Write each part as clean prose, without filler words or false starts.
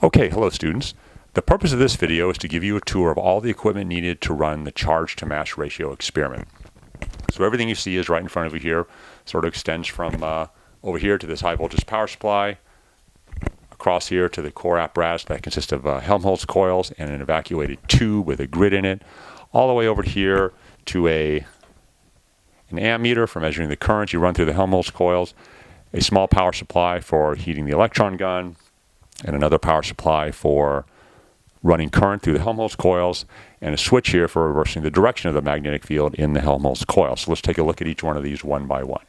Okay, hello students. The purpose of this video is to give you a tour of all the equipment needed to run the charge to mass ratio experiment. So everything you see is right in front of you here, sort of extends from over here to this high voltage power supply, across here to the core apparatus that consists of Helmholtz coils and an evacuated tube with a grid in it, all the way over here to an ammeter for measuring the current you run through the Helmholtz coils, a small power supply for heating the electron gun, and another power supply for running current through the Helmholtz coils, and a switch here for reversing the direction of the magnetic field in the Helmholtz coil. So let's take a look at each one of these one by one.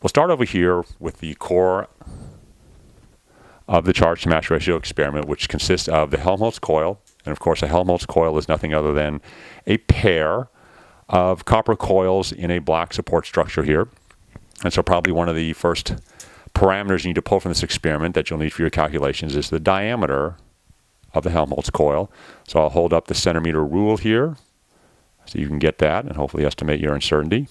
We'll start over here with the core of the charge to mass ratio experiment, which consists of the Helmholtz coil. And of course, a Helmholtz coil is nothing other than a pair of copper coils in a black support structure here. And so probably one of the first parameters you need to pull from this experiment that you'll need for your calculations is the diameter of the Helmholtz coil. So I'll hold up the centimeter rule here so you can get that and hopefully estimate your uncertainty.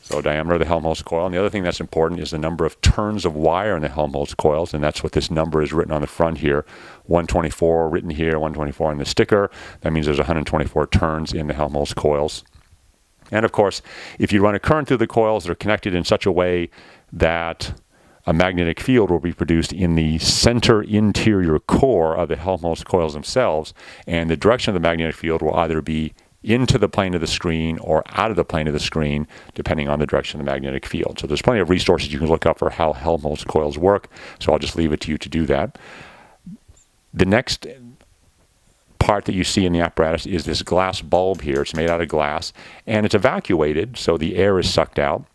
So diameter of the Helmholtz coil. And the other thing that's important is the number of turns of wire in the Helmholtz coils, and that's what this number is written on the front here. 124 written here, 124 on the sticker. That means there's 124 turns in the Helmholtz coils. And of course, if you run a current through the coils, they're connected in such a way that a magnetic field will be produced in the center interior core of the Helmholtz coils themselves, and the direction of the magnetic field will either be into the plane of the screen or out of the plane of the screen, depending on the direction of the magnetic field. So there's plenty of resources you can look up for how Helmholtz coils work, so I'll just leave it to you to do that. The next part that you see in the apparatus is this glass bulb here. It's made out of glass, and it's evacuated, so the air is sucked out,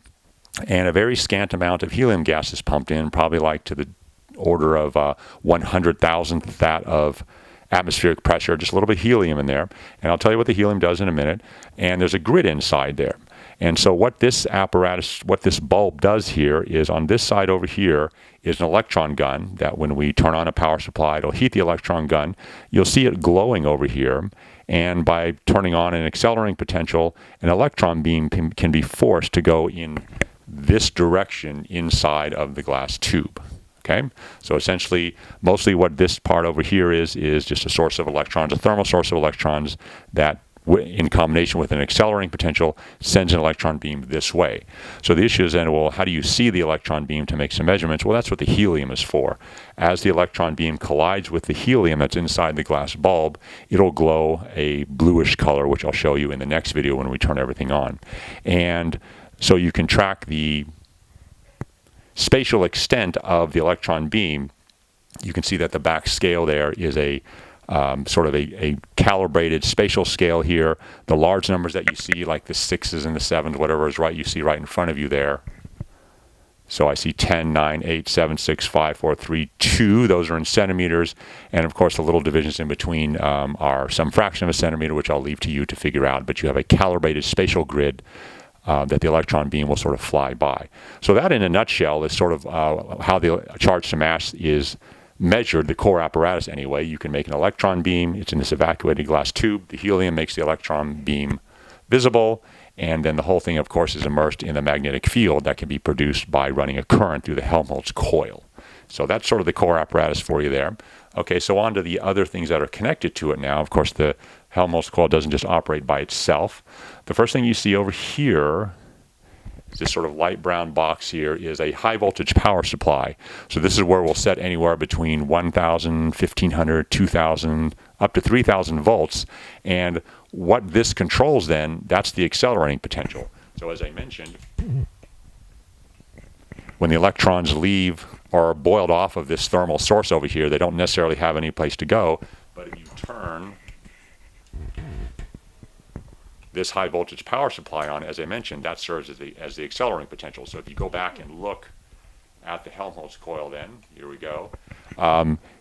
and a very scant amount of helium gas is pumped in, probably like to the order of 100,000th that of atmospheric pressure, just a little bit of helium in there. And I'll tell you what the helium does in a minute. And there's a grid inside there. And so what this apparatus, what this bulb does here is on this side over here is an electron gun that when we turn on a power supply, it'll heat the electron gun. You'll see it glowing over here. And by turning on an accelerating potential, an electron beam can be forced to go in this direction inside of the glass tube. Okay, so essentially, mostly what this part over here is just a source of electrons, a thermal source of electrons that, in combination with an accelerating potential, sends an electron beam this way. So the issue is then, well, how do you see the electron beam to make some measurements? Well, that's what the helium is for. As the electron beam collides with the helium that's inside the glass bulb, it'll glow a bluish color, which I'll show you in the next video when we turn everything on. And so you can track the spatial extent of the electron beam. You can see that the back scale there is a sort of a calibrated spatial scale here. The large numbers that you see, like the 6s and the 7s, whatever is right, you see right in front of you there. So I see 10, 9, 8, 7, 6, 5, 4, 3, 2. Those are in centimeters. And of course, the little divisions in between are some fraction of a centimeter, which I'll leave to you to figure out. But you have a calibrated spatial grid that the electron beam will sort of fly by. So that in a nutshell is sort of how the charge to mass is measured, the core apparatus anyway. You can make an electron beam. It's in this evacuated glass tube. The helium makes the electron beam visible, and then the whole thing, of course, is immersed in the magnetic field that can be produced by running a current through the Helmholtz coil. So that's sort of the core apparatus for you there. Okay, so on to the other things that are connected to it now. Of course, the Helmholtz coil doesn't just operate by itself. The first thing you see over here is this sort of light brown box here is a high voltage power supply. So this is where we'll set anywhere between 1,000, 1,500, 2,000, up to 3,000 volts. And what this controls then, that's the accelerating potential. So as I mentioned, when the electrons leave or are boiled off of this thermal source over here, they don't necessarily have any place to go. But if you turn this high voltage power supply on, as I mentioned, that serves as the accelerating potential. So if you go back and look at the Helmholtz coil then, here we go.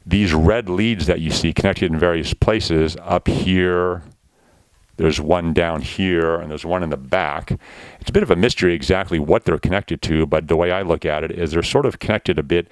These red leads that you see connected in various places, up here, there's one down here, and there's one in the back. It's a bit of a mystery exactly what they're connected to, but the way I look at it is they're sort of connected a bit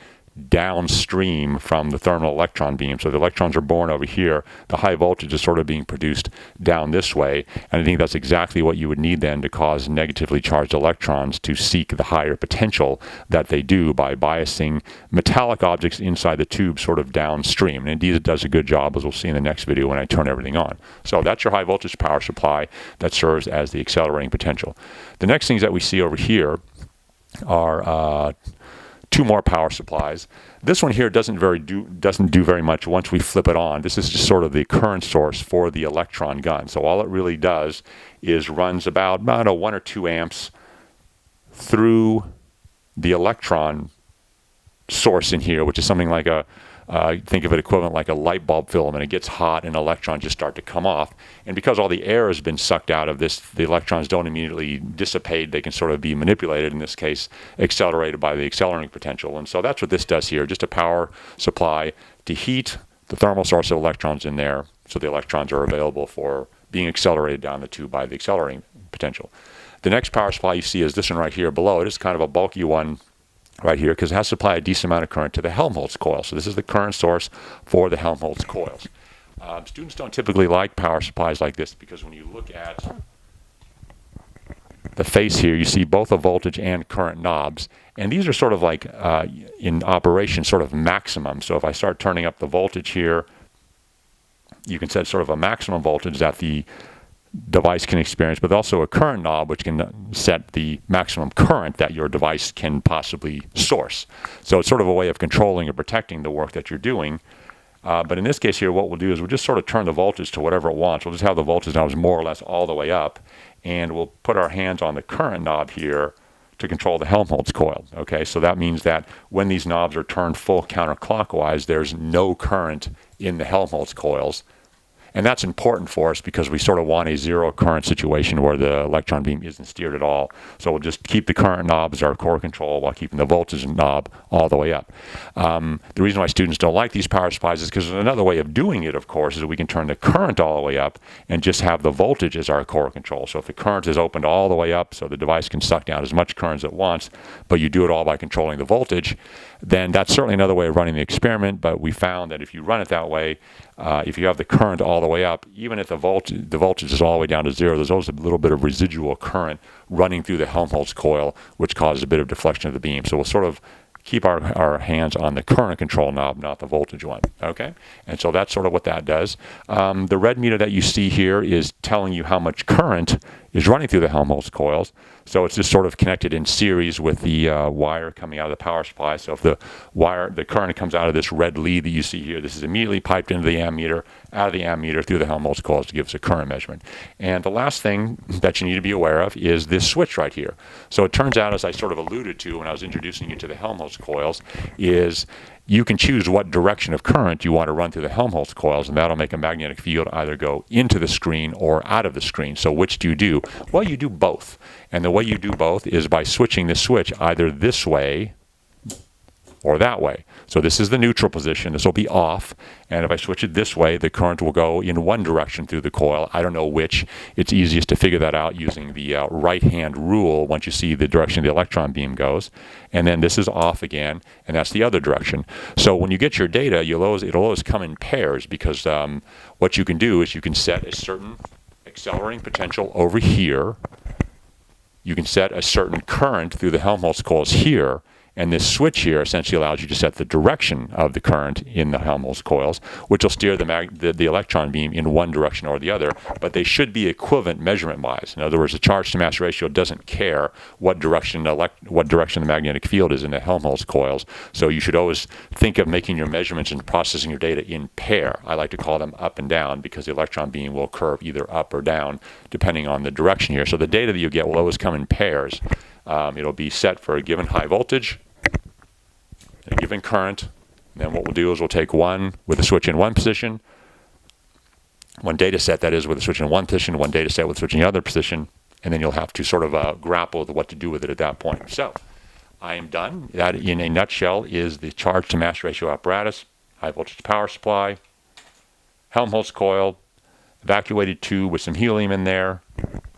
downstream from the thermal electron beam. So the electrons are born over here. The high voltage is sort of being produced down this way. And I think that's exactly what you would need then to cause negatively charged electrons to seek the higher potential that they do by biasing metallic objects inside the tube sort of downstream. And indeed it does a good job, as we'll see in the next video when I turn everything on. So that's your high voltage power supply that serves as the accelerating potential. The next things that we see over here are two more power supplies. This one here doesn't do very much once we flip it on. This is just sort of the current source for the electron gun. So all it really does is runs about 1 or 2 amps through the electron source in here, which is something like think of it equivalent like a light bulb filament. It gets hot and electrons just start to come off. And because all the air has been sucked out of this, the electrons don't immediately dissipate. They can sort of be manipulated, in this case, accelerated by the accelerating potential. And so that's what this does here, just a power supply to heat the thermal source of electrons in there so the electrons are available for being accelerated down the tube by the accelerating potential. The next power supply you see is this one right here below. It is kind of a bulky one right here because it has to supply a decent amount of current to the Helmholtz coil. So this is the current source for the Helmholtz coils. Students don't typically like power supplies like this because when you look at the face here, you see both a voltage and current knobs. And these are sort of like, in operation, sort of maximum. So if I start turning up the voltage here, you can set sort of a maximum voltage that the device can experience, but also a current knob which can set the maximum current that your device can possibly source. So it's sort of a way of controlling and protecting the work that you're doing. But in this case here, what we'll do is we'll just sort of turn the voltage to whatever it wants. We'll just have the voltage knobs more or less all the way up, and we'll put our hands on the current knob here to control the Helmholtz coil. Okay, so that means that when these knobs are turned full counterclockwise, there's no current in the Helmholtz coils. And that's important for us because we sort of want a zero current situation where the electron beam isn't steered at all. So we'll just keep the current knob as our core control while keeping the voltage knob all the way up. The reason why students don't like these power supplies is because another way of doing it, of course, is that we can turn the current all the way up and just have the voltage as our core control. So if the current is opened all the way up so the device can suck down as much current as it wants, but you do it all by controlling the voltage, then that's certainly another way of running the experiment. But we found that if you run it that way, if you have the current all the way up, even if the voltage is all the way down to zero, there's always a little bit of residual current running through the Helmholtz coil, which causes a bit of deflection of the beam. So we'll sort of keep our hands on the current control knob, not the voltage one. Okay? And so that's sort of what that does. The red meter that you see here is telling you how much current is running through the Helmholtz coils. So it's just sort of connected in series with the wire coming out of the power supply. So if the current comes out of this red lead that you see here, this is immediately piped into the ammeter, out of the ammeter through the Helmholtz coils to give us a current measurement. And the last thing that you need to be aware of is this switch right here. So it turns out, as I sort of alluded to when I was introducing you to the Helmholtz coils, is you can choose what direction of current you want to run through the Helmholtz coils, and that'll make a magnetic field either go into the screen or out of the screen. So which do you do? Well, you do both. And the way you do both is by switching the switch either this way or that way. So this is the neutral position. This will be off. And if I switch it this way, the current will go in one direction through the coil. I don't know which. It's easiest to figure that out using the right-hand rule once you see the direction the electron beam goes. And then this is off again, and that's the other direction. So when you get your data, it'll always come in pairs because what you can do is you can set a certain accelerating potential over here. You can set a certain current through the Helmholtz coils here. And this switch here essentially allows you to set the direction of the current in the Helmholtz coils, which will steer the electron beam in one direction or the other, but they should be equivalent measurement-wise. In other words, the charge-to-mass ratio doesn't care what direction the magnetic field is in the Helmholtz coils, so you should always think of making your measurements and processing your data in pair. I like to call them up and down because the electron beam will curve either up or down depending on the direction here. So the data that you get will always come in pairs. It'll be set for a given high voltage, a given current. And then what we'll do is we'll take one with a switch in one position, one data set that is with a switch in one position, one data set with a switch in the other position, and then you'll have to sort of grapple with what to do with it at that point. So I am done. That, in a nutshell, is the charge to mass ratio apparatus, high voltage power supply, Helmholtz coil, evacuated tube with some helium in there,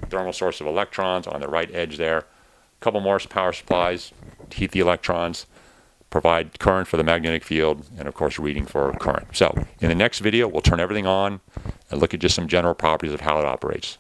thermal source of electrons on the right edge there. Couple more power supplies to heat the electrons, provide current for the magnetic field, and of course reading for current. So in the next video, we'll turn everything on and look at just some general properties of how it operates.